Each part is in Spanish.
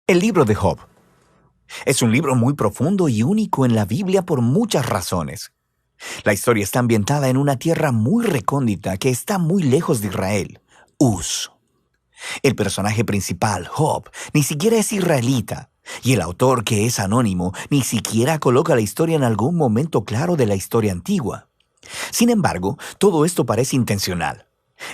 El libro de Job es un libro muy profundo y único en la Biblia por muchas razones. La historia está ambientada en una tierra muy recóndita que está muy lejos de Israel, Uz. El personaje principal, Job, ni siquiera es israelita, y el autor, que es anónimo, ni siquiera coloca la historia en algún momento claro de la historia antigua. Sin embargo, todo esto parece intencional.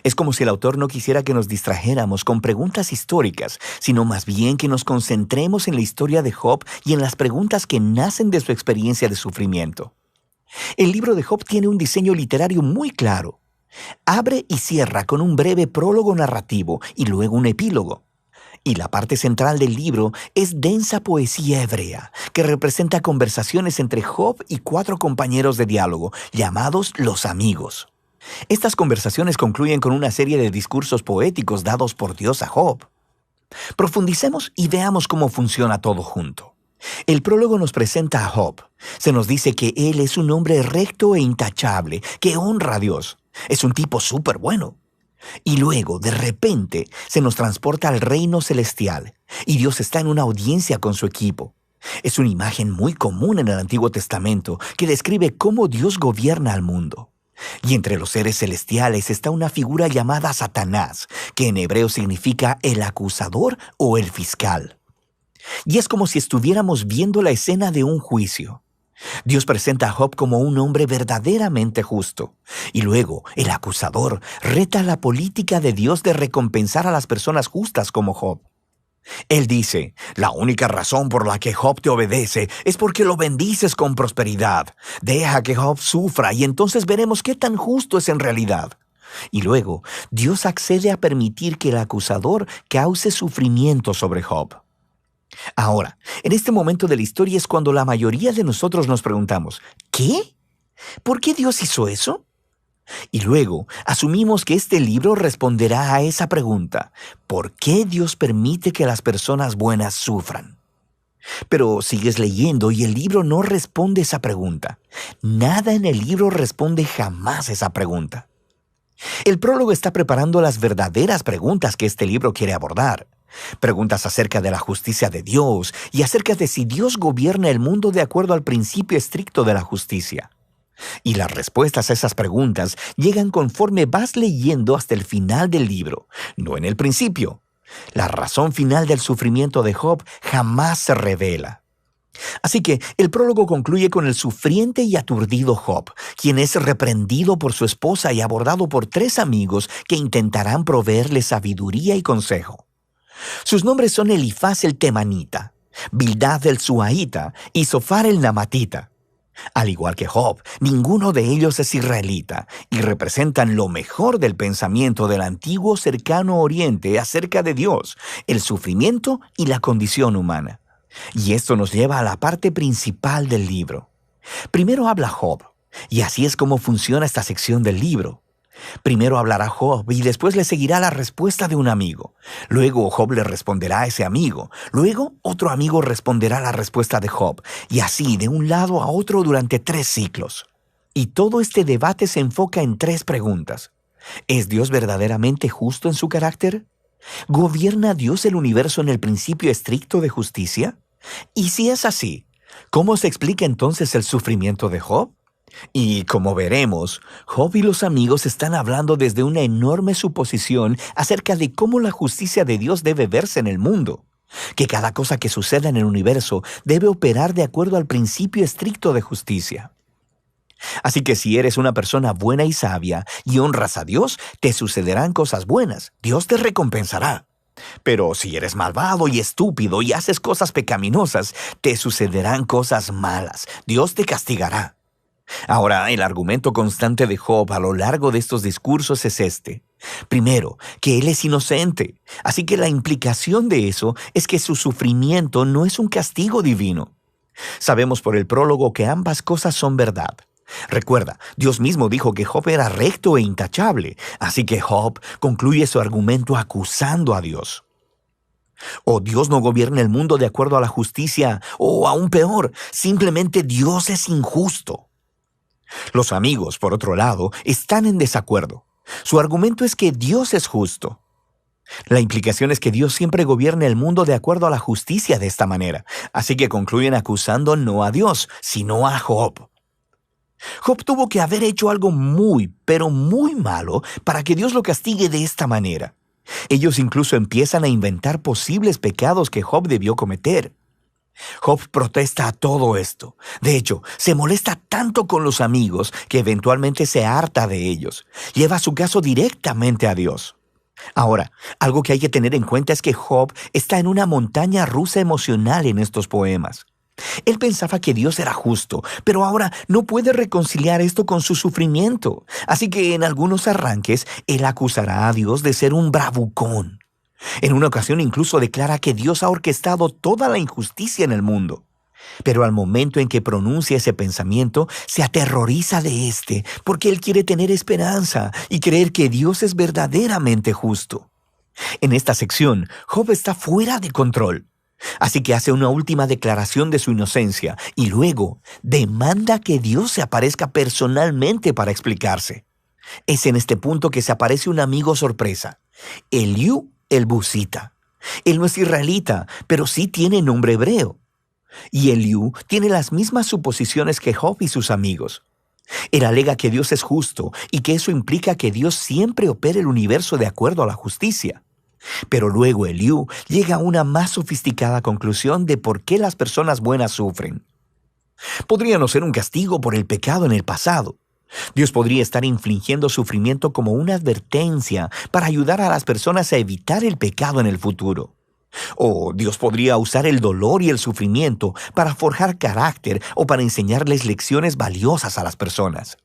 Es como si el autor no quisiera que nos distrajéramos con preguntas históricas, sino más bien que nos concentremos en la historia de Job y en las preguntas que nacen de su experiencia de sufrimiento. El libro de Job tiene un diseño literario muy claro. Abre y cierra con un breve prólogo narrativo y luego un epílogo. Y la parte central del libro es densa poesía hebrea, que representa conversaciones entre Job y 4 compañeros de diálogo, llamados los amigos. Estas conversaciones concluyen con una serie de discursos poéticos dados por Dios a Job. Profundicemos y veamos cómo funciona todo junto. El prólogo nos presenta a Job. Se nos dice que él es un hombre recto e intachable, que honra a Dios. Es un tipo súper bueno. Y luego, de repente, se nos transporta al reino celestial, y Dios está en una audiencia con su equipo. Es una imagen muy común en el Antiguo Testamento que describe cómo Dios gobierna al mundo. Y entre los seres celestiales está una figura llamada Satanás, que en hebreo significa el acusador o el fiscal. Y es como si estuviéramos viendo la escena de un juicio. Dios presenta a Job como un hombre verdaderamente justo. Y luego, el acusador reta la política de Dios de recompensar a las personas justas como Job. Él dice, la única razón por la que Job te obedece es porque lo bendices con prosperidad. Deja que Job sufra y entonces veremos qué tan justo es en realidad. Y luego, Dios accede a permitir que el acusador cause sufrimiento sobre Job. Ahora, en este momento de la historia es cuando la mayoría de nosotros nos preguntamos, ¿qué? ¿Por qué Dios hizo eso? Y luego, asumimos que este libro responderá a esa pregunta, ¿por qué Dios permite que las personas buenas sufran? Pero sigues leyendo y el libro no responde esa pregunta. Nada en el libro responde jamás esa pregunta. El prólogo está preparando las verdaderas preguntas que este libro quiere abordar. Preguntas acerca de la justicia de Dios y acerca de si Dios gobierna el mundo de acuerdo al principio estricto de la justicia. Y las respuestas a esas preguntas llegan conforme vas leyendo hasta el final del libro, no en el principio. La razón final del sufrimiento de Job jamás se revela. Así que el prólogo concluye con el sufriente y aturdido Job, quien es reprendido por su esposa y abordado por 3 amigos que intentarán proveerle sabiduría y consejo. Sus nombres son Elifaz el Temanita, Bildad el Suaita y Zofar el Namatita. Al igual que Job, ninguno de ellos es israelita y representan lo mejor del pensamiento del antiguo cercano oriente acerca de Dios, el sufrimiento y la condición humana. Y esto nos lleva a la parte principal del libro. Primero habla Job, y así es como funciona esta sección del libro. Primero hablará Job y después le seguirá la respuesta de un amigo. Luego Job le responderá a ese amigo. Luego otro amigo responderá la respuesta de Job. Y así de un lado a otro durante 3 ciclos. Y todo este debate se enfoca en 3 preguntas. ¿Es Dios verdaderamente justo en su carácter? ¿Gobierna Dios el universo en el principio estricto de justicia? Y si es así, ¿cómo se explica entonces el sufrimiento de Job? Y como veremos, Job y los amigos están hablando desde una enorme suposición acerca de cómo la justicia de Dios debe verse en el mundo, que cada cosa que suceda en el universo debe operar de acuerdo al principio estricto de justicia. Así que si eres una persona buena y sabia y honras a Dios, te sucederán cosas buenas, Dios te recompensará. Pero si eres malvado y estúpido y haces cosas pecaminosas, te sucederán cosas malas, Dios te castigará. Ahora, el argumento constante de Job a lo largo de estos discursos es este. Primero, que él es inocente, así que la implicación de eso es que su sufrimiento no es un castigo divino. Sabemos por el prólogo que ambas cosas son verdad. Recuerda, Dios mismo dijo que Job era recto e intachable, así que Job concluye su argumento acusando a Dios. O Dios no gobierna el mundo de acuerdo a la justicia, o aún peor, simplemente Dios es injusto. Los amigos, por otro lado, están en desacuerdo. Su argumento es que Dios es justo. La implicación es que Dios siempre gobierna el mundo de acuerdo a la justicia de esta manera, así que concluyen acusando no a Dios, sino a Job. Job tuvo que haber hecho algo muy, pero muy malo para que Dios lo castigue de esta manera. Ellos incluso empiezan a inventar posibles pecados que Job debió cometer. Job protesta a todo esto. De hecho, se molesta tanto con los amigos que eventualmente se harta de ellos. Lleva su caso directamente a Dios. Ahora, algo que hay que tener en cuenta es que Job está en una montaña rusa emocional en estos poemas. Él pensaba que Dios era justo, pero ahora no puede reconciliar esto con su sufrimiento. Así que en algunos arranques, él acusará a Dios de ser un bravucón. En una ocasión incluso declara que Dios ha orquestado toda la injusticia en el mundo. Pero al momento en que pronuncia ese pensamiento, se aterroriza de éste, porque él quiere tener esperanza y creer que Dios es verdaderamente justo. En esta sección, Job está fuera de control. Así que hace una última declaración de su inocencia y luego demanda que Dios se aparezca personalmente para explicarse. Es en este punto que se aparece un amigo sorpresa, Eliú el Busita. Él no es israelita, pero sí tiene nombre hebreo. Y Eliú tiene las mismas suposiciones que Job y sus amigos. Él alega que Dios es justo y que eso implica que Dios siempre opera el universo de acuerdo a la justicia. Pero luego Eliú llega a una más sofisticada conclusión de por qué las personas buenas sufren. Podría no ser un castigo por el pecado en el pasado. Dios podría estar infligiendo sufrimiento como una advertencia para ayudar a las personas a evitar el pecado en el futuro. O Dios podría usar el dolor y el sufrimiento para forjar carácter o para enseñarles lecciones valiosas a las personas.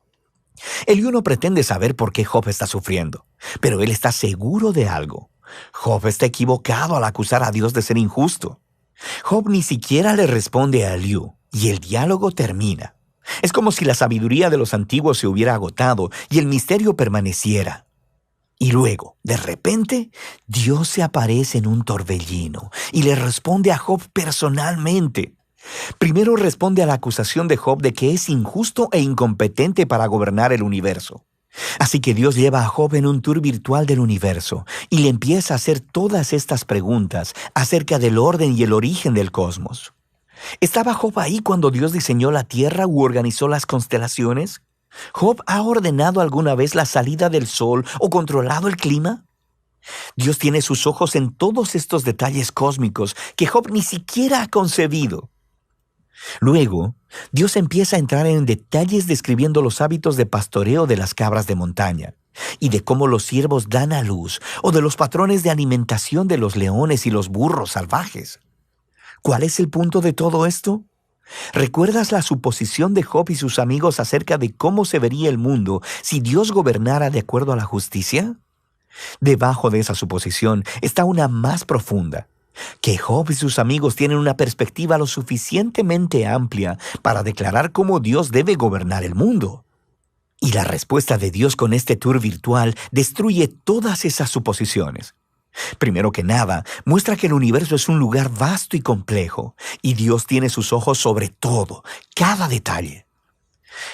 Eliú no pretende saber por qué Job está sufriendo, pero él está seguro de algo. Job está equivocado al acusar a Dios de ser injusto. Job ni siquiera le responde a Eliú, y el diálogo termina. Es como si la sabiduría de los antiguos se hubiera agotado y el misterio permaneciera. Y luego, de repente, Dios se aparece en un torbellino y le responde a Job personalmente. Primero responde a la acusación de Job de que es injusto e incompetente para gobernar el universo. Así que Dios lleva a Job en un tour virtual del universo y le empieza a hacer todas estas preguntas acerca del orden y el origen del cosmos. ¿Estaba Job ahí cuando Dios diseñó la tierra u organizó las constelaciones? ¿Job ha ordenado alguna vez la salida del sol o controlado el clima? Dios tiene sus ojos en todos estos detalles cósmicos que Job ni siquiera ha concebido. Luego, Dios empieza a entrar en detalles describiendo los hábitos de pastoreo de las cabras de montaña y de cómo los ciervos dan a luz o de los patrones de alimentación de los leones y los burros salvajes. ¿Cuál es el punto de todo esto? ¿Recuerdas la suposición de Job y sus amigos acerca de cómo se vería el mundo si Dios gobernara de acuerdo a la justicia? Debajo de esa suposición está una más profunda, que Job y sus amigos tienen una perspectiva lo suficientemente amplia para declarar cómo Dios debe gobernar el mundo. Y la respuesta de Dios con este tour virtual destruye todas esas suposiciones. Primero que nada, muestra que el universo es un lugar vasto y complejo, y Dios tiene sus ojos sobre todo, cada detalle.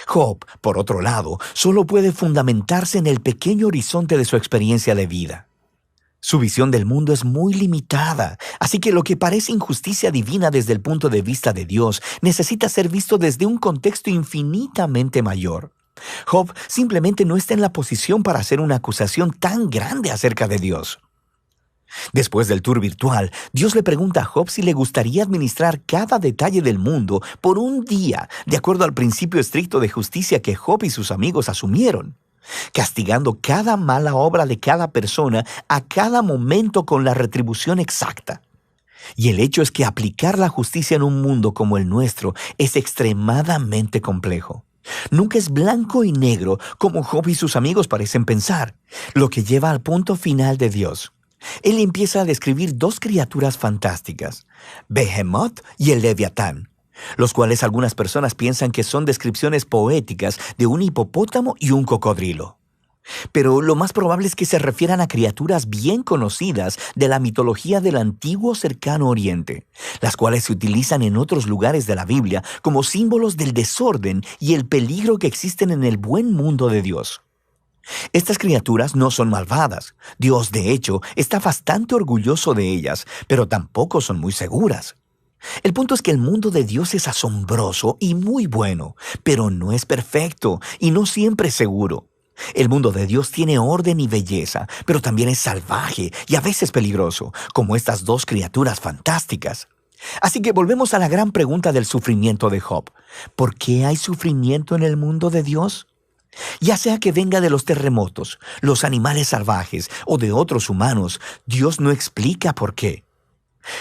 Job, por otro lado, solo puede fundamentarse en el pequeño horizonte de su experiencia de vida. Su visión del mundo es muy limitada, así que lo que parece injusticia divina desde el punto de vista de Dios necesita ser visto desde un contexto infinitamente mayor. Job simplemente no está en la posición para hacer una acusación tan grande acerca de Dios. Después del tour virtual, Dios le pregunta a Job si le gustaría administrar cada detalle del mundo por un día, de acuerdo al principio estricto de justicia que Job y sus amigos asumieron, castigando cada mala obra de cada persona a cada momento con la retribución exacta. Y el hecho es que aplicar la justicia en un mundo como el nuestro es extremadamente complejo. Nunca es blanco y negro como Job y sus amigos parecen pensar, lo que lleva al punto final de Dios. Él empieza a describir dos criaturas fantásticas, Behemoth y el Leviatán, los cuales algunas personas piensan que son descripciones poéticas de un hipopótamo y un cocodrilo. Pero lo más probable es que se refieran a criaturas bien conocidas de la mitología del antiguo cercano oriente, las cuales se utilizan en otros lugares de la Biblia como símbolos del desorden y el peligro que existen en el buen mundo de Dios. Estas criaturas no son malvadas. Dios, de hecho, está bastante orgulloso de ellas, pero tampoco son muy seguras. El punto es que el mundo de Dios es asombroso y muy bueno, pero no es perfecto y no siempre es seguro. El mundo de Dios tiene orden y belleza, pero también es salvaje y a veces peligroso, como estas dos criaturas fantásticas. Así que volvemos a la gran pregunta del sufrimiento de Job. ¿Por qué hay sufrimiento en el mundo de Dios? Ya sea que venga de los terremotos, los animales salvajes o de otros humanos, Dios no explica por qué.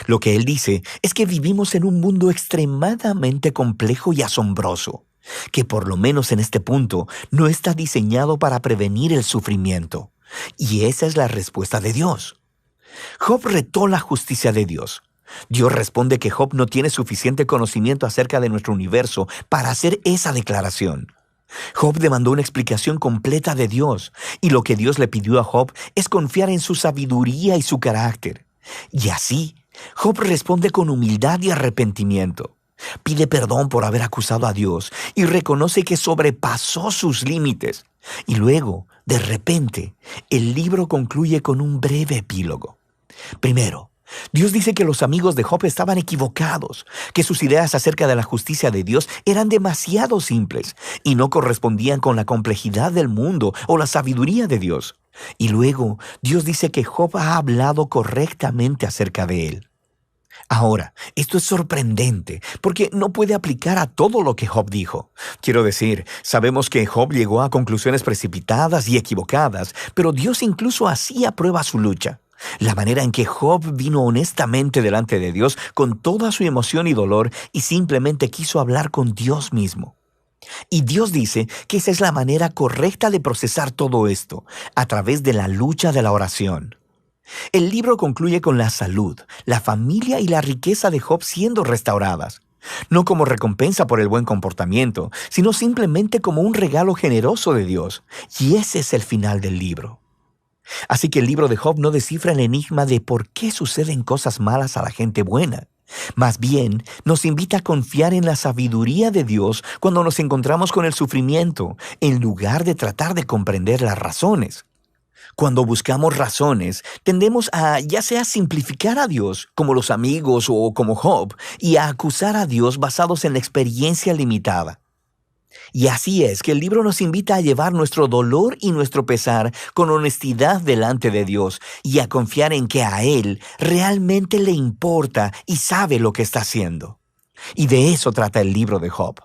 Lo que Él dice es que vivimos en un mundo extremadamente complejo y asombroso, que por lo menos en este punto no está diseñado para prevenir el sufrimiento. Y esa es la respuesta de Dios. Job retó la justicia de Dios. Dios responde que Job no tiene suficiente conocimiento acerca de nuestro universo para hacer esa declaración. Job demandó una explicación completa de Dios, y lo que Dios le pidió a Job es confiar en su sabiduría y su carácter. Y así, Job responde con humildad y arrepentimiento. Pide perdón por haber acusado a Dios y reconoce que sobrepasó sus límites. Y luego, de repente, el libro concluye con un breve epílogo. Primero, Dios dice que los amigos de Job estaban equivocados, que sus ideas acerca de la justicia de Dios eran demasiado simples y no correspondían con la complejidad del mundo o la sabiduría de Dios. Y luego, Dios dice que Job ha hablado correctamente acerca de él. Ahora, esto es sorprendente, porque no puede aplicar a todo lo que Job dijo. Quiero decir, sabemos que Job llegó a conclusiones precipitadas y equivocadas, pero Dios incluso así aprueba su lucha. La manera en que Job vino honestamente delante de Dios con toda su emoción y dolor y simplemente quiso hablar con Dios mismo. Y Dios dice que esa es la manera correcta de procesar todo esto, a través de la lucha de la oración. El libro concluye con la salud, la familia y la riqueza de Job siendo restauradas. No como recompensa por el buen comportamiento, sino simplemente como un regalo generoso de Dios. Y ese es el final del libro. Así que el libro de Job no descifra el enigma de por qué suceden cosas malas a la gente buena. Más bien, nos invita a confiar en la sabiduría de Dios cuando nos encontramos con el sufrimiento, en lugar de tratar de comprender las razones. Cuando buscamos razones, tendemos a ya sea simplificar a Dios, como los amigos o como Job, y a acusar a Dios basados en la experiencia limitada. Y así es que el libro nos invita a llevar nuestro dolor y nuestro pesar con honestidad delante de Dios y a confiar en que a Él realmente le importa y sabe lo que está haciendo. Y de eso trata el libro de Job.